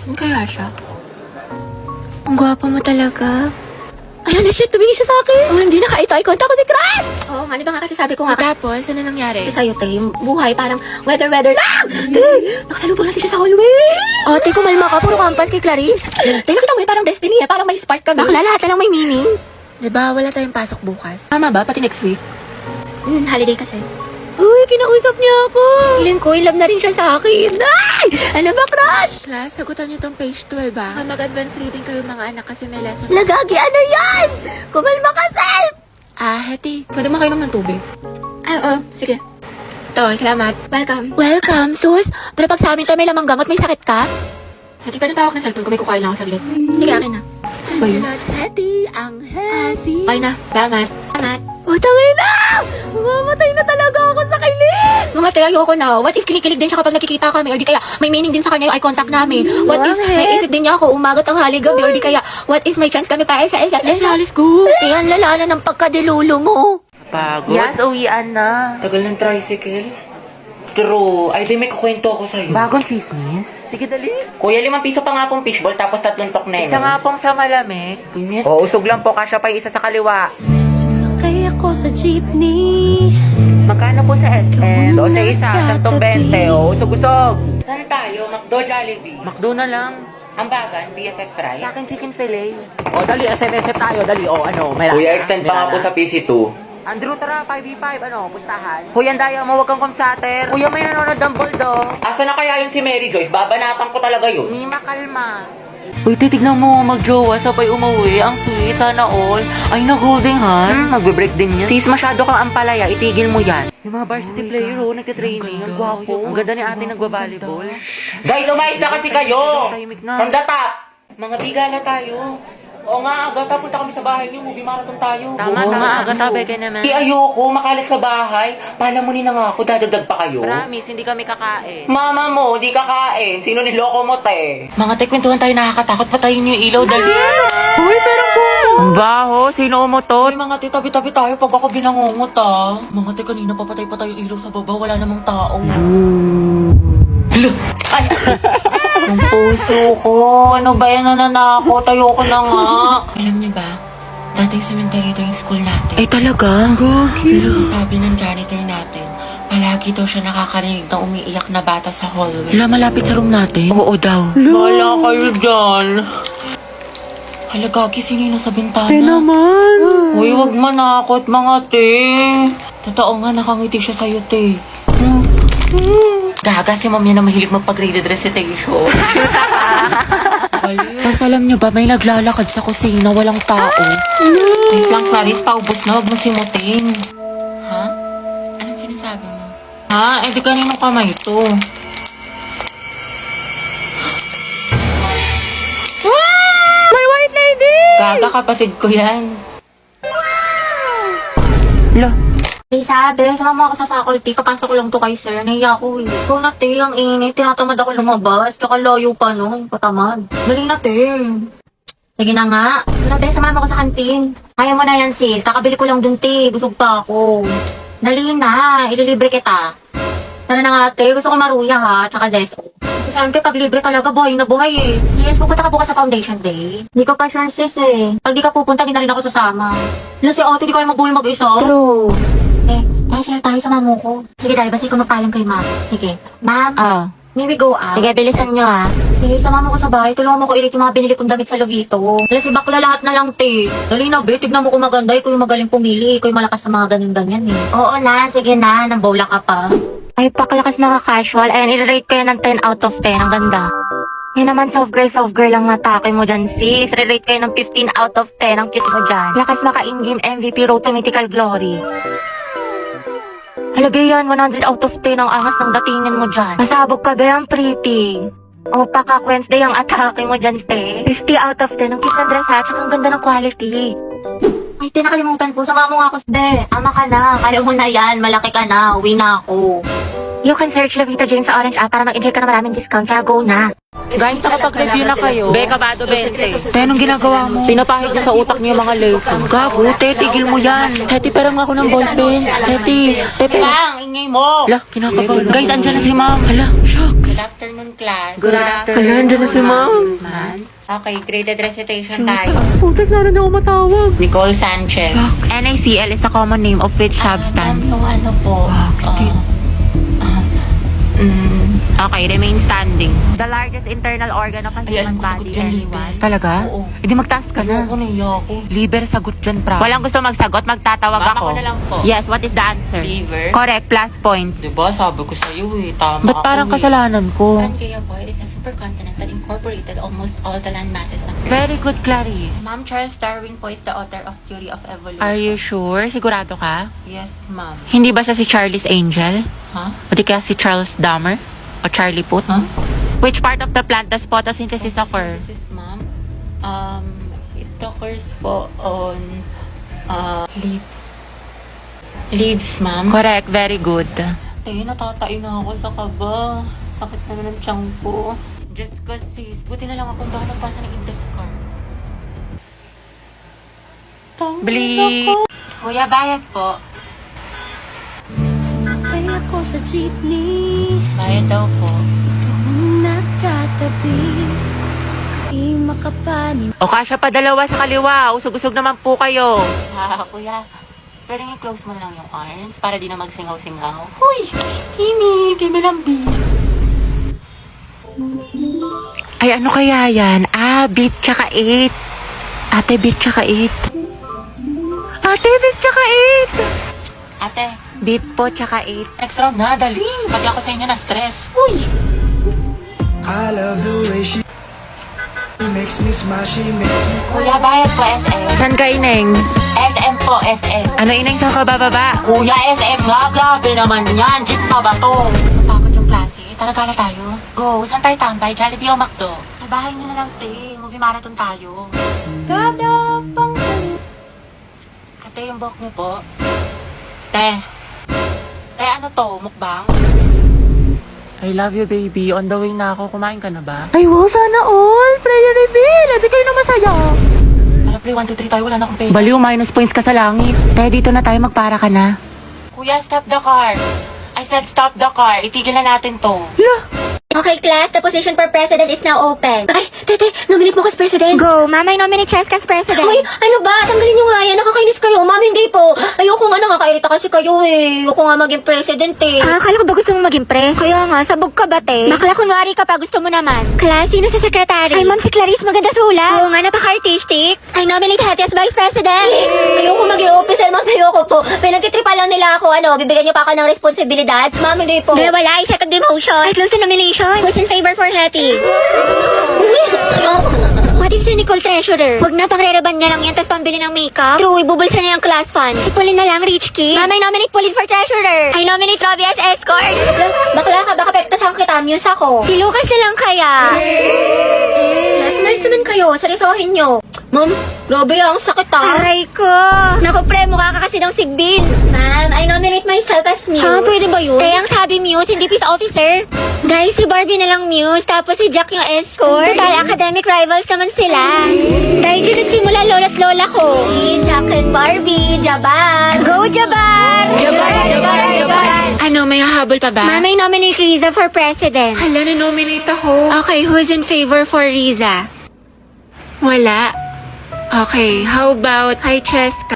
Ano kaya siya? Ang gwapo mo talaga. Ayan na siya, tumingin siya sa akin. Oh, hindi na ito, eye contact ko si Crush! Oo nga, di ba nga kasi sabi ko nga. Tapos, ano nangyari? Ito sa'yo, te, yung buhay parang weather lang. Te, nakasalubong natin siya sa hallway. Oh, te, kumalma ka, puro kampas kay Clarice. Te, nakita mo parang destiny parang may spark kami. Bakla, lahat na lang may meaning. Diba, wala tayong pasok bukas. Tama ba? Pati next week? Holiday kasi. Uy, kinausap niya ako. Feeling ko, love na rin siya sa akin. Ay! Ano ba, Crush? Class, sagutan niyo tong page 12 ba? Mag-advance reading kayo mga anak kasi may lesson. Lagagi, ano yan? Kumalma ka, self! Heti, pwede makainom ng tubig? Oo, sige. Ito, salamat. Welcome. Welcome, sus. Pero pag sa amin to may lamang gamot, may sakit ka? Heti, pwede tawag na cellphone kung may kukain lang ako saglit. Sige, akin na. Heti, ang Hesi. Okay na, salamat. Salamat. Tangay na! Mamatay na talaga ako sa kilig! Mamatay, ayoko na. What if kinikilig din siya kapag nakikita kami? Or di kaya may meaning din sa kanya yung eye contact namin? What if may isip din niya ako umagat ang haligabi? Or di kaya, what if may chance kami para sa isa? Let's go! Yan, lalala ng pagkadilulo mo. Pagod? Yes, uwian na. Tagal ng tricycle. True. Ay, di may kukwento ako sa'yo. Bagong chismis? Sige, dali. Kuya, 5 piso pa nga pong fishball tapos 3 toknene. Isa nga pong sa malamig. Init. O, usog lang po. Kasya pa yung isa sa kaliwa. Sumakay ako sa jeepney. Magkano po sa SM? O, sa isa. 120. O, usog-usog. Saan tayo? McDo, Jollibee. McDo na lang. Ambagan, BFF fries. Sa akin, chicken fillet. O, dali. SM tayo. Dali. O, ano. May Kuya, lana. extend May pa nga lana. po sa PC2. Andrew, tara. 5v5. Ano, pustahan. Kuya, Andaya mo. Huwag kang kumsater. Kuya, may nanonood ng bulldog. Asa na kaya yun si Mary Joyce? Babanatan ko talaga yun. Mima, kalma. Uy, titignan mo, mag-jowa, sabay umuwi. Ang sweet, sana all. Ay, nag-holding hand. Magbe-break din yan. Sis, masyado kang ampalaya, itigil mo yan. Yung mga varsity player, nagtitraining. Ang gwapo. Ang ganda ni ate nagbabalibol. Guys, umayos na kasi kayo! Tahimik na. From the top! Mga biga na tayo. Oo nga, Agata, punta kami sa bahay niyo. Movie marathon tayo. Tama, tama. Agata, beke naman. Di ayoko, makalat sa bahay. Palamunin na nga ako, dadagdag pa kayo. Promise, hindi kami kakain. Mama mo, di kakain. Sino niloko mo, te? Mga te, kwentuhan tayo, nakakatakot. Patayin niyo yung ilaw, dali. Uy, pero po. Ang baho, sino umutot? Ay, mga te, tabi-tabi tayo pag ako binangungot, ah. Mga te, kanina papatay pa tayo yung ilaw sa baba. Wala namang tao. Hala! Ay! Ang puso ko. Ano ba yan? Nananakot. Ayoko na nga. Alam niyo ba? Dating cemetery ito yung school natin. Ay, talaga? Sabi ng janitor natin, palagi daw siya nakakarinig ng umiiyak na bata sa hallway. Wala, malapit sa room natin? Oo daw. Wala kayo dyan. Hala, Gagi, sino yung nasa bintana? naman. Uy, wag manakot, mga te. Totoo nga, nakangiti siya sa'yo, te. Gaga, si mom yan na mahilig magpag-graded recitation. Tapos alam niyo ba, may naglalakad sa kusina, walang tao. Wait lang, Clarice, paubos na, wag mo simutin. Ha? Anong sinasabi mo? Ha? Eh, di kaninong kamay ito. May white lady! Gaga, kapatid ko yan. Lo. Sabi, sama ako sa faculty, kapasok ko lang to kay sir, nahiya ako eh. Ikaw na te, ang init, tinatamad ako lumabas, tsaka layo pa no, patamad. Dali na te. Sige na nga. Ano te, samahan mo ako sa kantin. Kaya mo na yan sis, kakabili ko lang dun te, busog pa ako. Dali na, ililibre kita. Tara na nga te, gusto ko maruya ha, tsaka zeso. Siyempre, pag libre talaga, buhay na buhay eh. Sis, pupunta ka bukas sa foundation day. Hindi ka pa sure sis eh. Pag di ka pupunta, di na rin ako sasama. Ano si ate, di kayo mabuhay mag-isa? True. Tara sir, tayo sa mamo ko. Sige, dahil basta ikaw magpaalam kay ma'am. Sige. Ma'am, may we go out? Sige, bilisan nyo ha. Sige, sumama ko sa bahay. Tulungan mo ko i-rate yung mga binili kong damit sa Lovito. Dala si bakla lahat na lang, te. Dali na, be. Tignan mo kung maganda. Ikaw yung magaling pumili. Ikaw yung malakas sa mga ganyan-ganyan eh. Oo na, sige na. Nang bola ka pa. Ay, pakalakas naka-casual. Ayan, i-rate ko yan ng 10 out of 10. Ang ganda. Yan naman, soft girl lang natake mo dyan, sis. Re-rate kayo ng 15 out of 10. Ang cute mo dyan. Lakas maka-in-game MVP road to mythical glory. Hala, be, yan. 100 out of 10 ang angas ng datingan mo dyan. Masabog ka, be, ang pretty. O, pakak Wednesday ang atake mo dyan, te. 50 out of 10. Ang cute ng dress, ha? Tsaka ang ganda ng quality. Ay, tinakalimutan ko. Sama mo nga ako, be. Ama ka na. Kaya mo na yan. Malaki ka na. Uwi na ako. You can search Lovita Jane sa Orange app para mag-enjoy ka na maraming discount. Kaya go na. Guys, nakapag-review na kayo. Be, kabado 20. Te, anong ginagawa mo? Pinapahid niya sa utak niya yung mga lesson. Gago, te, tigil mo yan. Heti, perang ako ng ballpen. Heti, te, perang, ingay mo. Hala, kinakabahan. Guys, andyan na si ma'am. Hala, shucks. Good afternoon afternoon, class. Good afternoon. Hala, andyan na si Ma'am. Okay, graded recitation tayo. Putek, sana na ako matawag. Nicole Sanchez. NaCl is a common name of which substance? So ano po? Okay, remain standing. The largest internal organ of a Ayan, human body. sagot dyan, Anyone? liver. Talaga? Oo. Eh di magtaas ka na. Ayoko, naiya ako. Liver, sagot dyan, pra. Walang gusto magsagot, magtatawag Ma'am, ako. ako na lang po. Yes, what is the answer? Liver. Correct, plus points. Diba, sabi ko sa'yo eh, tama Ba't parang ako kasalanan ko? Pangea po, it is a supercontinent that incorporated almost all the land masses on Earth. Very good, Clarice. Ma'am, Charles Darwin po is the author of Theory of Evolution. Are you sure? Sigurado ka? Yes, ma'am. Hindi ba siya si Charlie's Angel? Huh? O di kaya si Charles Dahmer? O Charlie Puth? Huh? Which part of the plant does photosynthesis occur? This is, ma'am. It occurs po on leaves. Leaves, ma'am. Correct, very good. Tayo, natatain na ako sa kaba. Sakit na ng tiyan ko. Just cause sis, buti na lang akong baka nagpasa ng index card. Bleep. Kuya, bayad po. Sumakay ako sa jeepney, Bayad daw po. nakatabi, di makapanin. O kasya pa dalawa sa kaliwa. Usog-usog naman po kayo. Kuya, pwede nga close mo lang yung arms para di na magsingaw-singaw. Huy! Kimi! Kimi lambi! Ay, ano kaya yan? Ah, beat tsaka 8. Ate, beat tsaka 8. Ate, beat tsaka Ate, 8. Beat po tsaka 8. next round na, dali! Pati ako sa inyo na stress. Huy! I love the way she makes me smile, she makes me Kuya, bayad po SM. San ka, Ineng? SM po, SM. Ano, Ineng, sa kabababa? Kuya, SM nga, grabe naman yan. Jeep pa ba to? Napakot yung klase. Tara, gala tayo. Go, saan tayo tambay? Jollibee o McDo? Sa bahay nyo na lang, te. Movie marathon tayo. Kada pang Ate, yung buhok niyo po. Te. Te, ano to? Mukbang? I love you, baby. On the way na ako. Kumain ka na ba? Ay, wow, sana all. Prayer reveal. Hindi kayo na masaya. Ano, play 1, 2, 3 tayo. Wala na akong pera. Baliw, minus points ka sa langit. Kaya dito na tayo, magpara ka na. Kuya, stop the car. I said stop the car. Itigil na natin to. Okay, class, the position for president is now open. Ay, tete, nominate mo ka as president. Go, Mama, I nominate Cheska as president. Uy, ano ba? Tanggalin nyo nga yan. Nakakainis kayo. Ma'am, hindi po. Ayoko nga, nakakairita kasi kayo eh. Ayoko nga maging president eh. Akala ko ba gusto mong maging pre? Kaya nga, sabog ka ba, te? Bakla kunwari ka pa, gusto mo naman. Class, sino sa secretary? Ay, ma'am, si Clarice, maganda sulat. Oo nga, napaka-artistic. I nominate Hattie as vice president. Ayoko maging officer, ma'am. Ayoko po. Pinagtitripa lang nila ako. Ano, bibigyan niyo pa ako ng responsibilidad. Ma'am, hindi po. Kaya wala, ay second demotion. I close the nomination. Who's in favor for Hattie? What if si Nicole treasurer? Huwag na, pang-rereban niya lang yan, tapos pambili ng makeup. True, ibubulsa niya yung class fund. Si Pauline na lang, rich kid. Mama, I nominate Pauline for treasurer. I nominate Robbie as escort. Bakla ka, baka pektasan kita. Muse ako. Si Lucas na lang kaya. Yes, nice naman kayo. Seryosohin nyo. Ma'am, grabe ang sakit ah. Aray ko. Naku, pre, mukha ka kasi ng sigbin. Ma'am, I nominate myself as Muse. Ha, pwede ba yun? Kaya ang sabi Muse, hindi peace officer. Guys, si Barbie na lang Muse, tapos si Jack yung escort. Total, academic rivals naman sila. Dahil dyan nagsimula lola't lola ko. Si Jack and Barbie, Jabar. Go, Jabar! Jabar! Ano, may hahabol pa ba? Mama, I nominate Riza for president. Hala, na-nominate ako. Okay, who's in favor for Riza? Wala. Okay, how about kay Cheska?